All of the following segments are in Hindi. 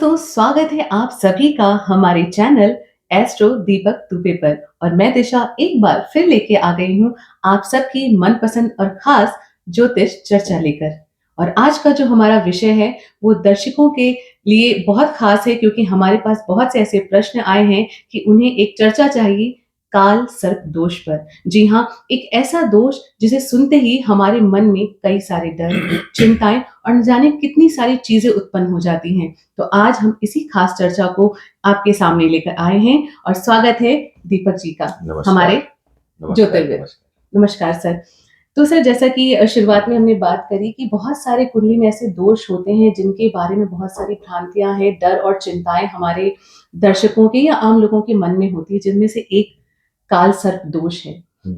तो स्वागत है आप सभी का हमारे चैनल एस्ट्रो दीपक दुबे पर। और मैं दिशा एक बार फिर लेके आ गई हूँ आप सबकी मनपसंद और खास ज्योतिष चर्चा लेकर। और आज का जो हमारा विषय है वो दर्शकों के लिए बहुत खास है, क्योंकि हमारे पास बहुत से ऐसे प्रश्न आए हैं कि उन्हें एक चर्चा चाहिए काल सर्प दोष पर। जी हाँ, एक ऐसा दोष जिसे सुनते ही हमारे मन में कई सारे डर, चिंताएं और न जाने कितनी सारी चीजें उत्पन्न हो जाती हैं। तो आज हम इसी खास चर्चा को आपके सामने लेकर आए हैं और स्वागत है दीपक जी का हमारे नमस्कार। ज्योतिर्विद। नमस्कार सर। तो सर, जैसा कि शुरुआत में हमने बात करी कि बहुत सारे कुंडली में ऐसे दोष होते हैं जिनके बारे में बहुत सारी भ्रांतियां हैं, डर और चिंताएं हमारे दर्शकों के या आम लोगों के मन में होती है, जिनमें से एक काल सर्प दोष है।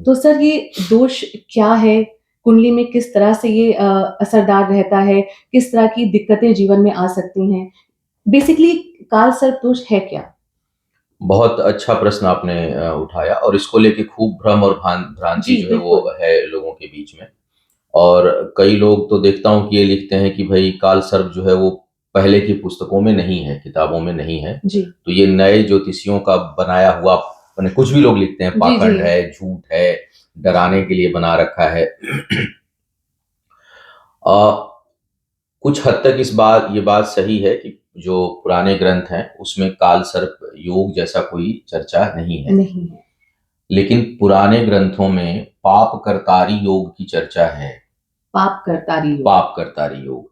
तो सर, ये दोष क्या है? कुंडली में किस तरह से ये असरदार रहता है? किस तरह की दिक्कतें जीवन में आ सकती हैं? बेसिकली काल सर्प दोष है क्या? बहुत अच्छा प्रश्न आपने उठाया और इसको लेके खूब भ्रम और भ्रांति जी, जो है वो बिल्कुल। है लोगों के बीच में। और कई लोग तो देखता हूँ कि ये लिखते हैं कि भाई काल सर्प जो है वो पहले की पुस्तकों में नहीं है, किताबों में नहीं है। जी। तो ये नए ज्योतिषियों का बनाया हुआ, माने कुछ भी लोग लिखते हैं, जी, जी। पाखंड है, झूठ है, डराने के लिए बना रखा है। अ, कुछ हद तक ये बात सही है कि जो पुराने ग्रंथ हैं उसमें काल सर्प योग जैसा कोई चर्चा नहीं है। नहीं है। लेकिन पुराने ग्रंथों में पाप करतारी योग की चर्चा है। पाप करतारी योग। पाप करतारी योग,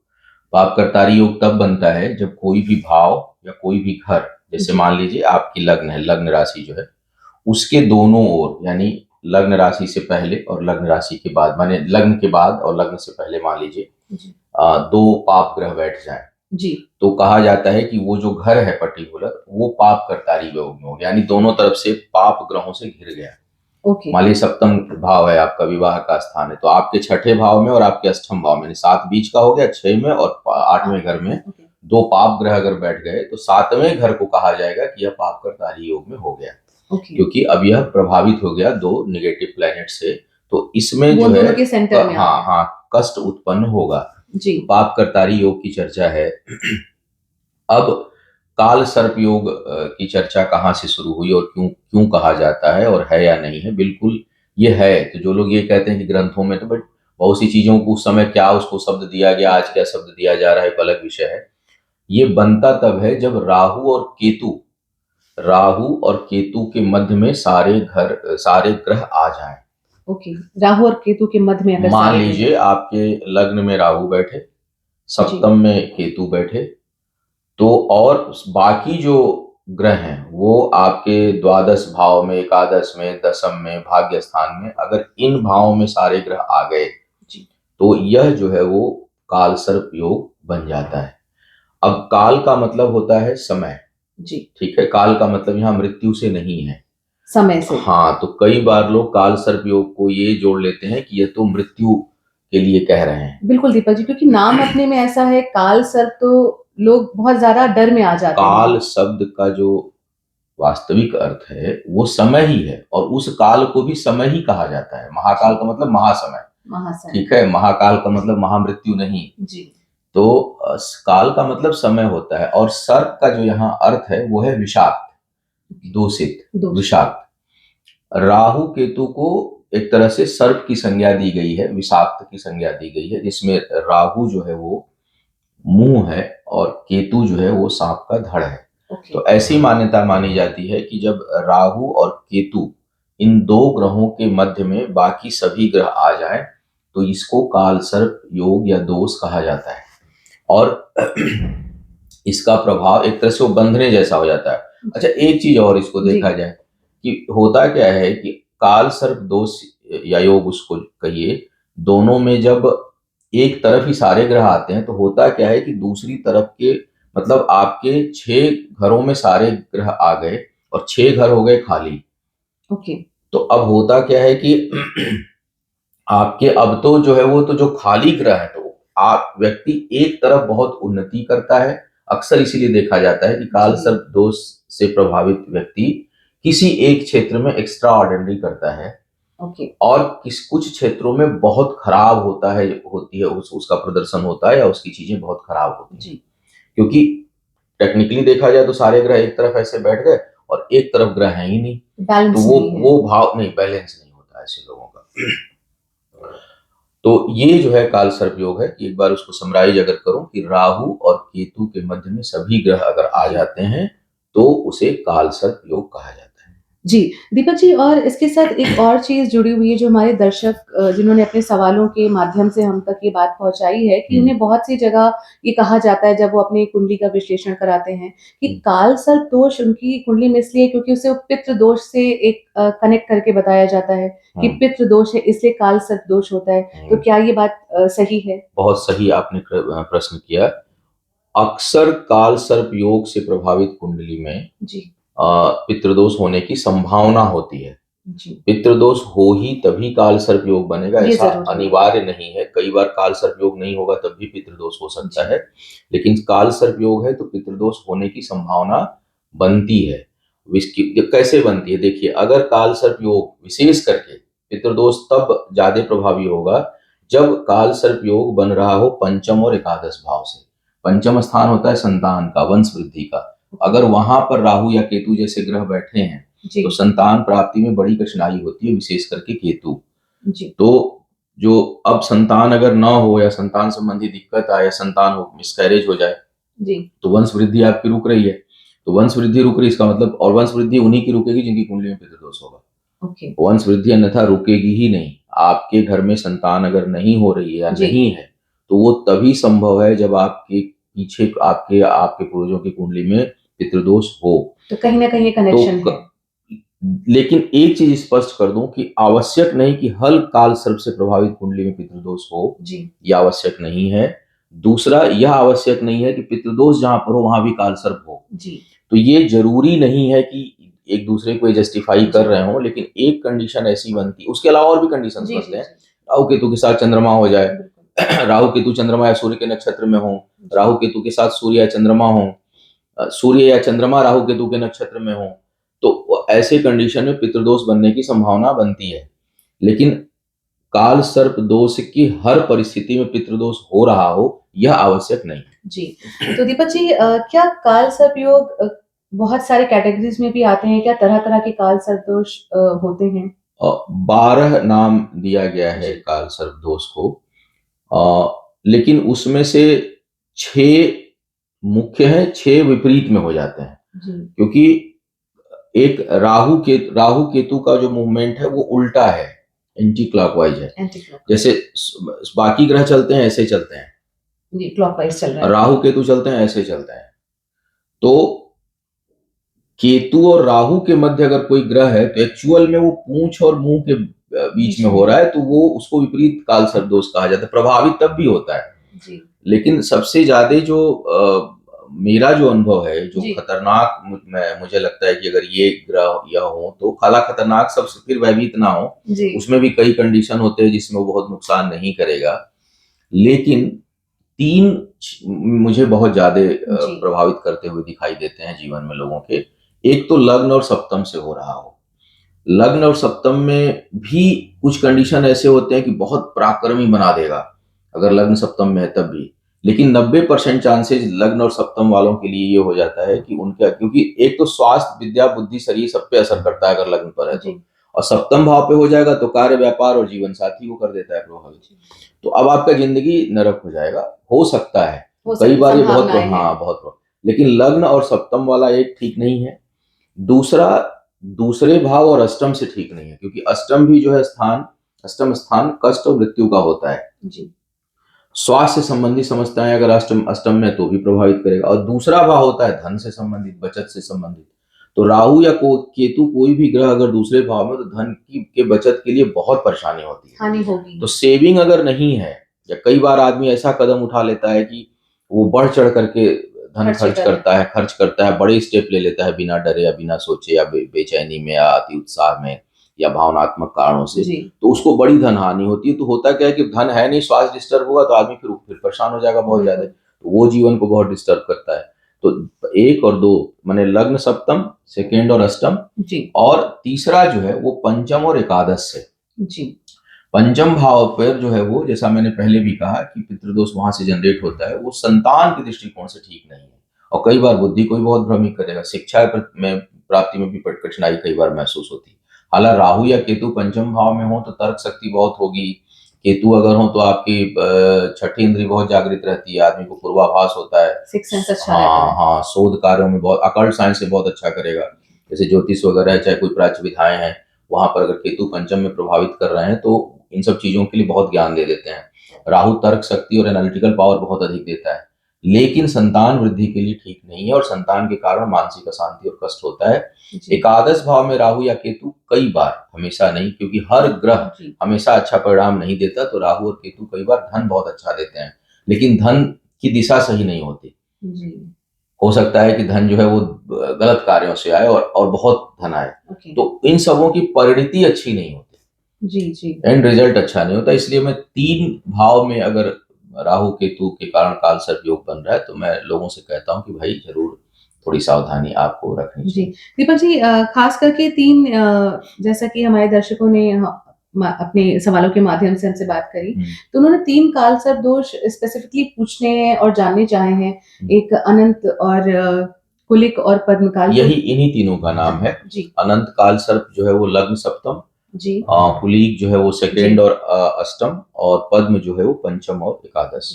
पाप करतारी योग तब बनता है जब कोई भी भाव या कोई भी घर, जैसे जी। मान लीजिए आपकी लग्न है, लग्न राशि जो है उसके दोनों ओर, यानी लग्न राशि से पहले और लग्न राशि के बाद, माने लग्न के बाद और लग्न से पहले मान लीजिए जी। दो पाप ग्रह बैठ जाएं, जी। तो कहा जाता है कि वो जो घर है पर्टिकुलर वो पाप करतारी योग में हो गया, यानी दोनों तरफ से पाप ग्रहों से घिर गया। ओके। मान लीजिए सप्तम भाव है आपका, विवाह का स्थान है, तो आपके छठे भाव में और आपके अष्टम भाव में, सात बीच का हो गया, छह में और आठवें घर में ओके। दो पाप ग्रह अगर बैठ गए तो सातवें घर को कहा जाएगा कि यह पाप करतारी योग में हो गया। ओके। क्योंकि अब यह प्रभावित हो गया दो नेगेटिव प्लैनेट से, तो इसमें वो जो है दोनों के सेंटर में आ हाँ गया। हाँ कष्ट उत्पन्न होगा। जी। पाप करतारी योग की चर्चा है। अब काल सर्प योग की चर्चा कहाँ से शुरू हुई और क्यों क्यों कहा जाता है और है या नहीं है? बिल्कुल ये है। तो जो लोग ये कहते हैं कि ग्रंथों में, तो बट बहुत सी चीजों को उस समय क्या उसको शब्द दिया गया, आज क्या शब्द दिया जा रहा है, एक अलग विषय है। ये बनता तब है जब राहु और केतु के मध्य में सारे ग्रह आ जाएं। ओके। राहु और केतु के मध्य में अगर मान सारे ग्रह लीजिए हैं। आपके लग्न में राहु बैठे, जी। सप्तम में केतु बैठे, तो और बाकी जो ग्रह हैं वो आपके द्वादश भाव में, एकादश में, दशम में, भाग्य स्थान में, अगर इन भावों में सारे ग्रह आ गए जी। तो यह जो है वो काल सर्प योग बन जाता है। अब काल का मतलब होता है समय, जी। ठीक है? काल का मतलब यहाँ मृत्यु से नहीं है। समय से। हाँ, तो कई बार लोग काल सर्प योग को ये जोड़ लेते हैं कि ये तो मृत्यु के लिए कह रहे हैं। बिल्कुल दीपक जी, क्योंकि नाम अपने में ऐसा है काल सर्प, तो लोग बहुत ज्यादा डर में आ जाते हैं। काल शब्द का जो वास्तविक अर्थ है वो समय ही है, और उस काल को भी समय ही कहा जाता है। महाकाल का मतलब महासमय, महाशय। ठीक है? महाकाल का मतलब महामृत्यु नहीं। जी। तो काल का मतलब समय होता है, और सर्प का जो यहाँ अर्थ है वो है विषाक्त, दूषित, दोष। विषाक्त। राहु केतु को एक तरह से सर्प की संज्ञा दी गई है, विषाक्त की संज्ञा दी गई है, जिसमें राहु जो है वो मुंह है और केतु जो है वो सांप का धड़ है। ओके। तो ऐसी मान्यता मानी जाती है कि जब राहु और केतु इन दो ग्रहों के मध्य में बाकी सभी ग्रह आ जाएं तो इसको काल सर्प योग या दोष कहा जाता है। और इसका प्रभाव एक तरह से वो बंधने जैसा हो जाता है। अच्छा, एक चीज और इसको जी। देखा जाए कि होता क्या है कि काल सर्प दोष या योग उसको कहिए, दोनों में जब एक तरफ ही सारे ग्रह आते हैं तो होता क्या है कि दूसरी तरफ के, मतलब आपके 6 घरों में सारे ग्रह आ गए और 6 घर हो गए खाली। ओके। तो अब होता क्या है कि आपके अब तो जो है वो तो जो खाली ग्रह है, तो आप व्यक्ति एक तरफ बहुत उन्नति करता है। अक्सर इसीलिए देखा जाता है कि काल जी। सर्प दोष से प्रभावित व्यक्ति किसी एक क्षेत्र में एक्स्ट्रा ऑर्डिनरी करता है, ओके। और कुछ क्षेत्रों में बहुत खराब होती है, उसका प्रदर्शन होता है या उसकी चीजें बहुत खराब होती हैं। जी। क्योंकि टेक्निकली देखा जाए तो सारे ग्रह एक तरफ ऐसे बैठ गए और एक तरफ ग्रह है ही नहीं, तो बैलेंस नहीं है। वो भाव नहीं, बैलेंस नहीं होता ऐसे लोगों का। तो ये जो है काल सर्प योग है कि एक बार उसको समराइज अगर करूं कि राहु और केतु के मध्य में सभी ग्रह अगर आ जाते हैं तो उसे काल सर्प योग कहा जाता है। जी, दीपक जी, और इसके साथ एक और चीज़ जुड़ी हुई है जो हमारे दर्शक जिन्होंने अपने सवालों के माध्यम से हम तक ये बात पहुँचाई है कि उन्हें बहुत सी जगह ये कहा जाता है जब वो अपनी कुंडली का विश्लेषण कराते हैं कि काल सर्प दोष उनकी कुंडली में इसलिए क्योंकि उसे पितृ दोष से एक कनेक्ट करके बताया जाता है कि पितृ दोष है इसलिए काल सर्प दोष होता है। तो क्या ये बात सही है? बहुत सही आपने प्रश्न किया। अक्सर काल सर्प योग से प्रभावित कुंडली में जी, पितृदोष होने की संभावना होती है। जी। पितृदोष हो ही तभी काल सर्प योग बनेगा, ये ऐसा ज़रूरी है। अनिवार्य नहीं है। कई बार काल सर्प योग नहीं होगा तब भी पितृदोष हो सकता जी। है, लेकिन काल सर्प योग है तो पितृदोष होने की संभावना बनती है। कैसे बनती है? देखिए, अगर काल सर्प योग विशेष करके पितृदोष तब ज्यादा प्रभावी होगा जब काल सर्प योग बन रहा हो पंचम और एकादश भाव से। पंचम स्थान होता है संतान का, वंश वृद्धि का। अगर वहां पर राहु या केतु जैसे ग्रह बैठे हैं जी, तो संतान प्राप्ति में बड़ी कठिनाई होती है, विशेष करके केतु। जी, तो जो अब संतान अगर ना हो या संतान संबंधी दिक्कत आए या संतान हो मिसकैरेज हो जाए जी। तो वंश वृद्धि आपकी रुक रही है। तो वंश वृद्धि रुक रही, इसका मतलब, और वंश वृद्धि उन्हीं की रुकेगी जिनकी कुंडली में पितृदोष होगा। ओके। वंश वृद्धि अन्यथा रुकेगी ही नहीं। आपके घर में संतान अगर नहीं हो रही है या जी। नहीं है तो वो तभी संभव है जब आपके पीछे आपके आपके पूर्वजों की कुंडली में पितृदोष हो। तो कहीं न कहीं ये तो कनेक्शन है। लेकिन एक चीज स्पष्ट कर दूं कि आवश्यक नहीं कि हल काल सर्प से प्रभावित कुंडली में पितृदोष हो, जी, यह आवश्यक नहीं है। दूसरा, यह आवश्यक नहीं है कि पितृदोष जहां पर हो वहां भी काल सर्प हो। जी, तो ये जरूरी नहीं है कि एक दूसरे को जस्टिफाई कर जी। रहे हो, लेकिन एक कंडीशन ऐसी बनती है, उसके अलावा और भी कंडीशंस जी, बनते जी, हैं। जी। राहु केतु के साथ चंद्रमा हो जाए, बिल्कुल। राहु केतु चंद्रमा या सूर्य के नक्षत्र में हो, जी, राहु केतु के साथ सूर्य या चंद्रमा हो, सूर्य या चंद्रमा राहु केतु के नक्षत्र में हो, तो ऐसे कंडीशन में पितृदोष बनने की संभावना बनती है। लेकिन काल सर्प दोष की हर परिस्थिति में पितृदोष हो रहा हो, यह आवश्यक नहीं है। जी। तो दीपक जी, क्या काल सर्प योग बहुत सारे कैटेगरीज़ में भी आते हैं? क्या तरह-तरह के काल सर्प दोष होते हैं? 12 नाम दिया गया है जी, काल सर्प दोष को। लेकिन उसमें से 6 मुख्य हैं, 6 विपरीत में हो जाते हैं। जी, क्योंकि एक राहु केतु का जो मूवमेंट है वो उल्टा है, एंटी क्लॉकवाइज है। Anti clockwise. जैसे बाकी ग्रह चलते हैं ऐसे चलते हैं, जी, क्लॉकवाइज़ चल रहा है। राहु केतु चलते हैं ऐसे चलते हैं। तो केतु और राहु के मध्य अगर कोई ग्रह है तो एक्चुअल में वो पूंछ और मुंह के बीच बीच में में। हो रहा है, तो वो उसको विपरीत काल सर्प दोष कहा जाता है। प्रभावित तब भी होता है। जी, लेकिन सबसे ज्यादा जो मेरा जो अनुभव है, जो जी, खतरनाक मुझे लगता है कि अगर ये ग्रह या हो तो खाला खतरनाक सबसे फिर भयभीत ना हो। जी, उसमें भी कई कंडीशन होते हैं जिसमें वो बहुत नुकसान नहीं करेगा। लेकिन 3 मुझे बहुत ज्यादा जी, प्रभावित करते हुए दिखाई देते हैं जीवन में लोगों के। एक तो लग्न और सप्तम से हो रहा हो। लग्न और सप्तम में भी कुछ कंडीशन ऐसे होते हैं कि बहुत पराक्रमी बना देगा अगर लग्न सप्तम में है तब भी। लेकिन 90% चांसेस लग्न और सप्तम वालों के लिए ये हो जाता है कि उनका, क्योंकि एक तो स्वास्थ्य, विद्या, बुद्धि, शरीर सब पे असर करता है अगर लग्न पर है तो, जी, और सप्तम भाव पे हो जाएगा तो कार्य, व्यापार और जीवन साथी को कर देता है प्रभावित। जी। तो अब आपका जिंदगी नरक हो जाएगा, हो सकता है। हो कई सकती बार ये बहुत, संभावनाएँ हैं। हाँ बहुत, लेकिन लग्न और सप्तम वाला एक ठीक नहीं है। दूसरा, दूसरे भाव और अष्टम से ठीक नहीं है, क्योंकि अष्टम भी जो है स्थान, अष्टम स्थान कष्ट और मृत्यु का होता है। जी, स्वास्थ्य से संबंधी समस्याएं अगर अष्टम अष्टम में तो भी प्रभावित करेगा। और दूसरा भाव होता है धन से संबंधित, बचत से संबंधित। तो राहु या केतु कोई भी ग्रह अगर दूसरे भाव में, तो धन की के बचत के लिए बहुत परेशानी होती है। हानि होगी। तो सेविंग अगर नहीं है, या कई बार आदमी ऐसा कदम उठा लेता है कि वो बढ़ चढ़ करके धन खर्चे खर्च करें। करता है, बड़े स्टेप ले लेता है बिना डरे या बिना सोचे या बेचैनी में या अति उत्साह में या भावनात्मक कारणों से, जी, तो उसको बड़ी धन हानि होती है। तो होता क्या है कि धन है नहीं, स्वास्थ्य डिस्टर्ब होगा तो आदमी फिर परेशान हो जाएगा बहुत ज्यादा, बिल्कुल। तो वो जीवन को बहुत डिस्टर्ब करता है। तो 1 और 2 माने लग्न सप्तम, सेकेंड और अष्टम, जी, और तीसरा जो है वो पंचम और एकादश से। जी, पंचम भाव पर जो है वो, जैसा मैंने पहले भी कहा कि पितृदोष वहां से जनरेट होता है, वो संतान के दृष्टिकोण से ठीक नहीं है। और कई बार बुद्धि को भी बहुत भ्रमित करेगा। शिक्षा में प्राप्ति में भी कठिनाई कई बार महसूस होती है। हालांकि राहु या केतु पंचम भाव में हो तो तर्क शक्ति बहुत होगी। केतु अगर हो तो आपकी छठी इंद्री बहुत जागृत रहती है, आदमी को पूर्वाभास होता है। सिक्स सेंस अच्छा रहता हाँ है। हाँ, शोध कार्यों में बहुत, अकल्ट साइंस से बहुत अच्छा करेगा। जैसे ज्योतिष वगैरह है, चाहे कोई प्राच्य विधाएं हैं, वहां पर अगर केतु पंचम में प्रभावित कर रहे हैं तो इन सब चीजों के लिए बहुत ज्ञान दे देते हैं। राहु तर्क शक्ति और एनालिटिकल पावर बहुत अधिक देता है, लेकिन संतान वृद्धि के लिए ठीक नहीं है और संतान के कारण मानसिक अशांति और कष्ट होता है। जी एकादश भाव में राहु या केतु कई बार, हमेशा नहीं, क्योंकि हर ग्रह जी हमेशा अच्छा परिणाम नहीं देता, तो राहु और केतु कई बार धन बहुत अच्छा देते हैं, लेकिन धन की दिशा सही नहीं होती। जी हो सकता है कि धन जो है वो गलत कार्यों से आए और बहुत धन आए, ओके तो इन सबों की परिणति अच्छी नहीं होती, जी जी एंड रिजल्ट अच्छा नहीं होता। इसलिए मैं 3 भाव में अगर राहु केतु के कारण काल सर्प योग बन रहा है तो मैं लोगों से कहता हूं कि भाई जरूर थोड़ी सावधानी आपको रखनी जी चाहिए। दीपक जी, खास करके तीन, जैसा कि हमारे दर्शकों ने अपने सवालों के माध्यम से हमसे बात करी, तो उन्होंने तीन काल सर्प दोष स्पेसिफिकली पूछने हैं और जानने चाहे हैं। एक अनंत और कुलिक और पद्मकाल। यही इन्हीं तीनों का नाम है। जी अनंत काल सर्प जो है वो लग्न सप्तम, जी कुलीक जो है वो सेकेंड और अष्टम, और पद्म जो है वो पंचम और एकादश।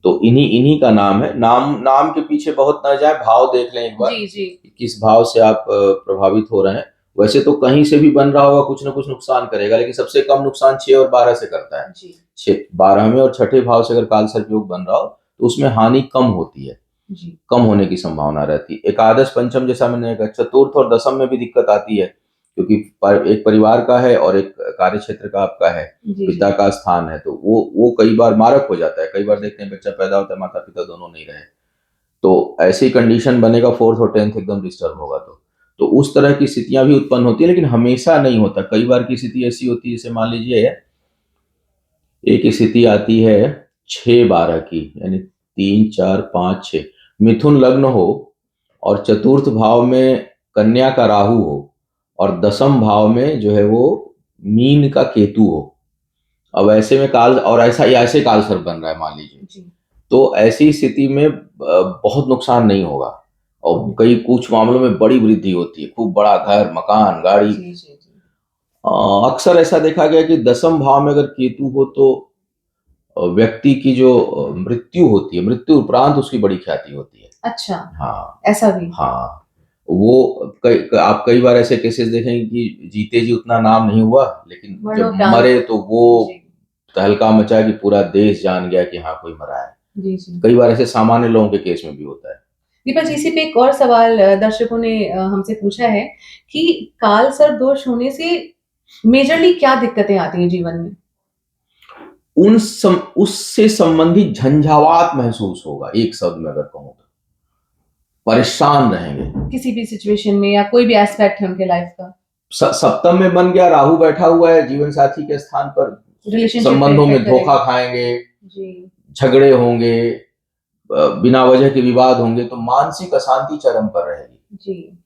तो इन्हीं इन्हीं का नाम है। नाम नाम के पीछे बहुत ना जाए, भाव देख लें एक बार जी जी कि किस भाव से आप प्रभावित हो रहे हैं। वैसे तो कहीं से भी बन रहा होगा कुछ ना कुछ नुकसान करेगा, लेकिन सबसे कम नुकसान 6 और 12 से करता है। जी 6 12वें और छठे भाव से अगर काल सर्प योग बन रहा हो तो उसमें हानि कम होती है, जी कम होने की संभावना रहती है। एकादश पंचम जैसा मैंने कहा, चतुर्थ और दसम में भी दिक्कत आती है, क्योंकि एक परिवार का है और एक कार्य क्षेत्र का आपका है, जी पिता का स्थान है, तो वो कई बार मारक हो जाता है। कई बार देखते हैं बच्चा पैदा होता है, माता पिता दोनों नहीं रहे, तो ऐसी कंडीशन बनेगा, 4th और 10th एकदम डिस्टर्ब होगा। तो उस तरह की स्थितियां भी उत्पन्न होती है, लेकिन हमेशा नहीं होता। कई बार की स्थिति ऐसी होती है, जैसे मान लीजिए एक स्थिति आती है 6-12 की, यानी 3 4 5 6, मिथुन लग्न हो और चतुर्थ भाव में कन्या का राहु हो और दसम भाव में जो है वो मीन का केतु हो। अब ऐसे में काल, और ऐसे काल सर्प बन रहा है मान लीजिए, जी तो ऐसी स्थिति में बहुत नुकसान नहीं होगा और कई कुछ मामलों में बड़ी वृद्धि होती है, खूब बड़ा घर, मकान, गाड़ी। जी जी जी अक्सर ऐसा देखा गया कि दसम भाव में अगर केतु हो तो व्यक्ति की जो मृत्यु होती है, मृत्यु उपरांत उसकी बड़ी ख्याति होती है। अच्छा, हाँ ऐसा भी। हाँ, वो आप कई बार ऐसे केसेस देखेंगे कि जीते जी उतना नाम नहीं हुआ, लेकिन जब मरणोपरांत। मरे तो वो जी तहलका मचा कि पूरा देश जान गया कि हाँ कोई मरा है। जी जी कई बार ऐसे सामान्य लोगों के केस में भी होता है। दीपक जी, इसी पे एक और सवाल दर्शकों ने हमसे पूछा है कि काल सर्प दोष होने से मेजरली क्या दिक्कतें आती हैं जीवन में? उससे संबंधित झंझावात महसूस होगा, एक शब्द में अगर कहूँ तो परेशान रहेंगे। किसी भी सिचुएशन में या कोई भी एस्पेक्ट है उनके लाइफ का, सप्तम में बन गया, राहु बैठा हुआ है जीवन साथी के स्थान पर, रिलेशनशिप संबंधों में धोखा खाएंगे, जी झगड़े होंगे, बिना वजह के विवाद होंगे, तो मानसिक अशांति चरम पर रहेगी। जी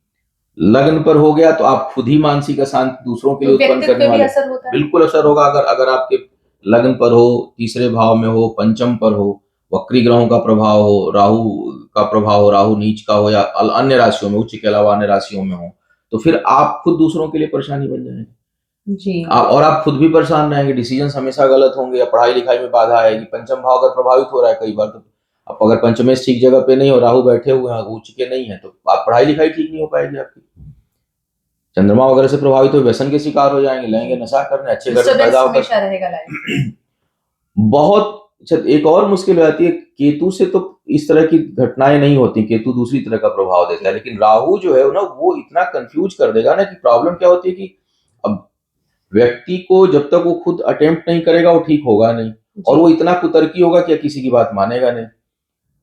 लग्न पर हो गया तो आप खुद ही मानसिक अशांति दूसरों के लिए तो उत्पन्न व्यक्तित्व करने पे भी वाले। असर होता है। बिल्कुल असर होगा। अगर अगर आपके लग्न पर हो, तीसरे भाव में हो, पंचम पर हो, वक्री ग्रहों का प्रभाव हो, राहु का प्रभाव हो, राहु नीच का हो, या अन्य राशियों में, उच्च के अलावा अन्य राशियों में हो, तो फिर आप खुद दूसरों के लिए परेशानी बन जाएंगे। जी और आप खुद भी परेशान रहेंगे, डिसीजन हमेशा गलत होंगे, या पढ़ाई लिखाई में बाधा आएगी। पंचम भाव अगर प्रभावित हो रहा है कई बार, तो आप अगर पंचमेश ठीक जगह पे नहीं हो, राहु बैठे हुए हैं, उच्च के नहीं है, तो आप पढ़ाई लिखाई ठीक नहीं हो पाएगी आपकी। चंद्रमा वगैरह से प्रभावित हो व्यसन के शिकार हो जाएंगे, लेंगे नशा करने, अच्छे घर में पैदा होकर हमेशा रहेगा लाइफ। बहुत। अच्छा, एक और मुश्किल हो जाती है, केतु से तो इस तरह की घटनाएं नहीं होती, केतु दूसरी तरह का प्रभाव देता है, लेकिन राहु जो है ना वो इतना कंफ्यूज कर देगा ना कि प्रॉब्लम क्या होती है कि अब व्यक्ति को जब तक वो खुद अटेम्प्ट नहीं करेगा वो ठीक होगा नहीं, और वो इतना कुतर्की होगा कि किसी की बात मानेगा नहीं।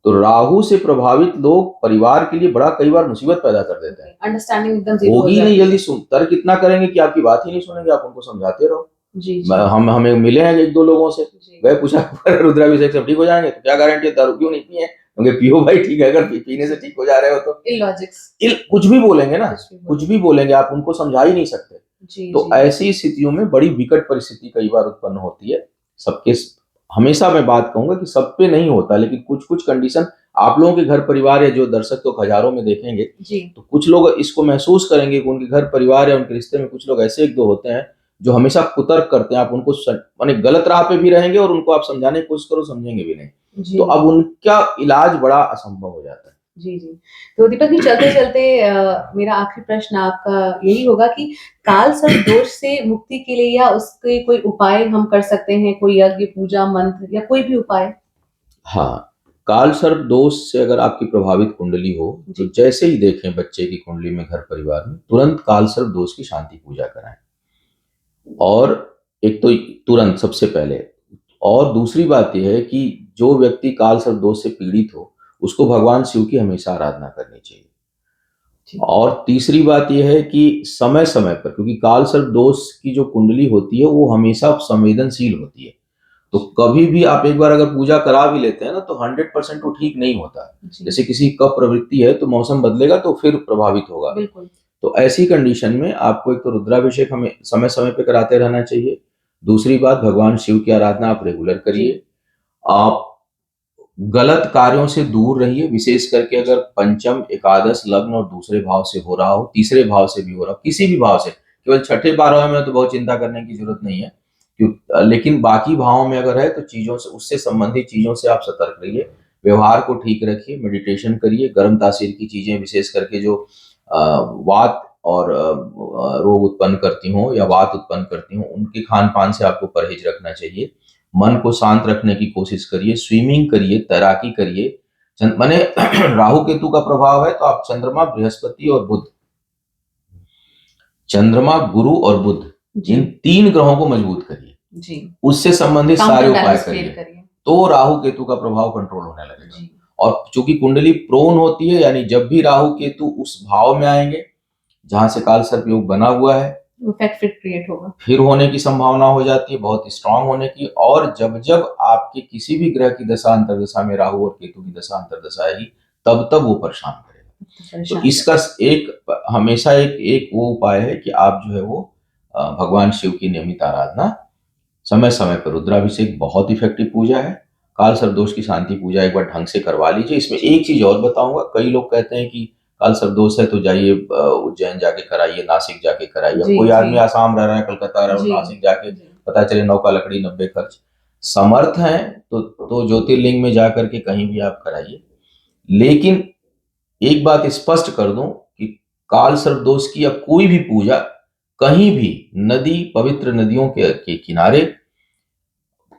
तो राहु से प्रभावित लोग परिवार के लिए बड़ा कई बार मुसीबत पैदा कर देते हैं। अंडरस्टैंडिंग एकदम जीरो हो होगी जाती नहीं है। जल्दी, तर्क इतना करेंगे कि आपकी बात ही नहीं सुनेंगे, आप उनको समझाते रहो। जी जी हमें मिले हैं एक दो लोगों से, जी गए पूछा रुद्राभिषेक से ठीक हो जाएंगे, तो क्या गारंटी है, दारू क्यों नहीं पिए? क्योंकि पियो भाई, ठीक है, अगर पीने से ठीक हो जा रहे हो तो इलॉजिक्स कुछ भी बोलेंगे ना, कुछ भी बोलेंगे, आप उनको समझा ही नहीं सकते। जी तो जी ऐसी स्थितियों में बड़ी विकट परिस्थिति कई बार उत्पन्न होती है। सबके हमेशा मैं बात कहूँगा कि सब पे नहीं होता, लेकिन कुछ-कुछ कंडीशन आप लोगों के घर परिवार या जो दर्शक तो हज़ारों में देखेंगे, जी। तो कुछ लोग इसको महसूस करेंगे कि उनके घर परिवार या उनके रिश्ते में कुछ लोग ऐसे 1-2 होते हैं, जो हमेशा कुतर्क करते हैं। आप उनको माने गलत राह पे भी रहेंगे और उनको आप समझाने की कोशिश करो, समझेंगे भी नहीं। तो जी। अब उनका इलाज बड़ा असंभव हो जाता है। जी, जी। तो दीपक जी चलते-चलते मेरा आखिरी प्रश्न आपका यही होगा कि काल सर्प दोष से मुक्ति के लिए या उसके कोई उपाय हम कर सकते हैं? कोई यज्ञ, पूजा, मंत्र या कोई भी उपाय? हाँ, काल सर्प दोष से अगर आपकी प्रभावित कुंडली हो, तो जी। जैसे ही देखें बच्चे की कुंडली में, घर परिवार में, तुरंत काल सर्प दोष की शांति पूजा कराएँ। और एक तो तुरंत सबसे पहले, और दूसरी बात ये है कि जो व्यक्ति काल सर्प दोष से पीड़ित हो, उसको भगवान शिव की हमेशा आराधना करनी चाहिए। जी। और तीसरी बात ये है कि समय-समय पर, क्योंकि काल सर्प दोष की जो कुंडली होती है, वो हमेशा संवेदनशील होती है। तो कभी भी आप एक बार अगर पूजा करा भी लेते हैं ना, तो 100% वो ठीक नहीं होता है। जी। जैसे किसी कफ प्रवृत्ति है, तो मौसम बदलेगा तो फिर प्रभावित होगा। बिल्कुल। तो ऐसी कंडीशन में आपको एक तो रुद्राभिषेक हमें समय-समय पे कराते रहना चाहिए। दूसरी बात, भगवान शिव की आराधना आप रेगुलर जी। करिए। आप गलत कार्यों से दूर रहिए, विशेष करके अगर पंचम, एकादश, लग्न और दूसरे भाव से हो रहा हो, तीसरे भाव से भी हो रहा हो, किसी भी भाव से, केवल छठे 12वें में तो बहुत चिंता करने की ज़रूरत नहीं है। लेकिन बाकी भावों में अगर है, तो चीज़ों से, उससे संबंधित चीज़ों से आप सतर्क रहिए। व्यवहार को ठीक रखिए, मेडिटेशन करिए, गर्म तासीर की चीज़ें विशेष करके जो वात और रोग उत्पन्न करती हों या वात उत्पन्न करती हों, उनके खान-पान से आपको परहेज़ रखना चाहिए। मन को शांत रखने की कोशिश करिए, स्विमिंग करिए, तैराकी करिए। माने राहु केतु का प्रभाव है, तो आप चंद्रमा, बृहस्पति और बुध, चंद्रमा, गुरु और बुध, जी। इन 3 ग्रहों को मजबूत करिए। जी। उससे संबंधित सारे काउंटर उपाय बैलेंस करिए, क्रिएट करिए। तो राहु केतु का प्रभाव कंट्रोल होने लगेगा। जी। और चूंकि कुंडली प्रोन होती है, यानी जब भी राहु केतु उस भाव में आएंगे जहां से काल सर्प योग बना हुआ है, इफेक्ट फिर क्रिएट होगा। फिर होने की संभावना हो जाती है, बहुत स्ट्रांग होने की। और जब जब आपके किसी भी ग्रह की दशा अंतर्दशा में राहु और केतु की दशा अंतर्दशा आएगी, तब तब वो परेशान करेगा। तो परेशान इसका एक हमेशा एक एक वो उपाय है कि आप जो है वो भगवान शिव की नियमित आराधना, समय समय पर रुद्राभिषेक बहुत इफेक्टिव पूजा है। काल सर्प दोष की शांति पूजा एक बार ढंग से करवा लीजिए। इसमें एक चीज और बताऊंगा, कई लोग कहते हैं कि काल सर्प दोष है तो जाइए उज्जैन जाके कराइए, नासिक जाके कराइए। जी, कोई जी। आदमी आसाम रह रहा है, कलकत्ता रह रहा है, जी, नासिक जाके जी। पता चले नौका लकड़ी 90 खर्च। समर्थ है तो ज्योतिर्लिंग में जाकर के कहीं भी आप कराइए। लेकिन एक बात स्पष्ट कर दूं कि काल सर्प दोष की या कोई भी पूजा कहीं भी नदी, पवित्र नदियों के किनारे,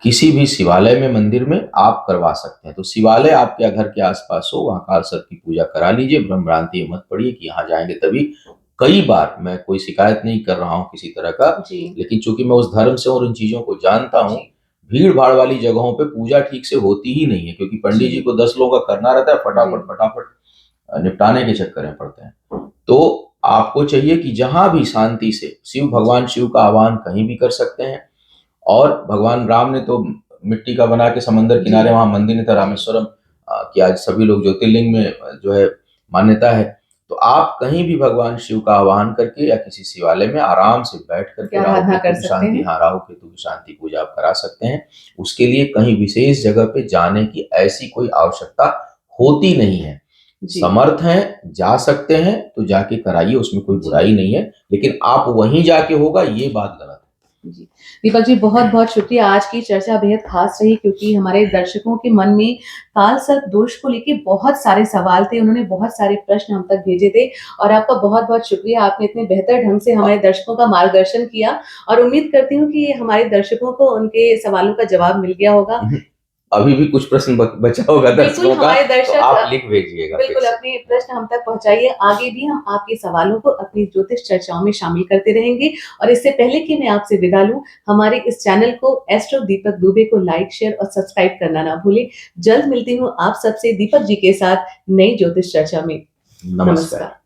किसी भी शिवालय में, मंदिर में आप करवा सकते हैं। तो शिवालय आपके घर के आसपास हो, वहां काल सर्प की पूजा करा लीजिए। भ्रम भ्रांति मत पड़िए कि यहाँ जाएंगे तभी। कई बार, मैं कोई शिकायत नहीं कर रहा हूँ किसी तरह का, जी। लेकिन चूंकि मैं उस धर्म से और उन चीजों को जानता हूँ, जी। भीड़ भाड़ वाली जगहों पे पूजा ठीक से होती ही नहीं है, क्योंकि पंडित जी जी। को 10 लोगों का करना रहता है, फटाफट जी। फटाफट निपटाने के चक्कर में पड़ते हैं। तो आपको चाहिए कि जहां भी शांति से शिव, भगवान शिव का आह्वान कहीं भी कर सकते हैं। और भगवान राम ने तो मिट्टी का बना के समंदर किनारे जी। वहां मंदिर नहीं था, रामेश्वरम, कि आज सभी लोग ज्योतिर्लिंग में जो है मान्यता है। तो आप कहीं भी भगवान शिव का आह्वान करके या किसी शिवालय में आराम से बैठ करके राहु आराधना कर केतु की सकते शांति, हैं। हाँ, राहु केतु की शांति पूजा आप करा सकते हैं। उसके लिए कहीं विशेष जगह पे जाने की ऐसी कोई आवश्यकता होती नहीं है। जी। समर्थ हैं, जा सकते हैं तो जाके कराइए, उसमें कोई जी। बुराई नहीं है। लेकिन आप वहीं जाके होगा, ये बात गलत है। जी। दीपक जी बहुत-बहुत शुक्रिया। आज की चर्चा बेहद ख़ास रही क्योंकि हमारे दर्शकों के मन में काल सर्प दोष को लेके बहुत सारे सवाल थे, उन्होंने बहुत सारे प्रश्न हम तक भेजे थे और आपका बहुत-बहुत शुक्रिया। आपने इतने बेहतर ढंग से हमारे दर्शकों का मार्गदर्शन किया और उम्मीद करती हूँ कि हमारे दर्शकों को उनके सवालों का जवाब मिल गया होगा। अभी भी कुछ प्रश्न बचा होगा बिल्कुल, दर्शकों का, हमारे तो दर्शक आप लिख भेजिएगा फिर बिल्कुल से। अपने प्रश्न हम तक पहुँचाइए। आगे भी हम आपके सवालों को अपनी ज्योतिष चर्चाओं में शामिल करते रहेंगे और इससे पहले कि मैं आपसे विदा लूँ, हमारे इस चैनल को एस्ट्रो दीपक दुबे को लाइक, शेयर और सब्सक्राइब करना ना भूलें। जल्द मिलती हूँ आप सबसे दीपक जी के साथ नई ज्योतिष चर्चा में। नमस्कार। नमस्कार।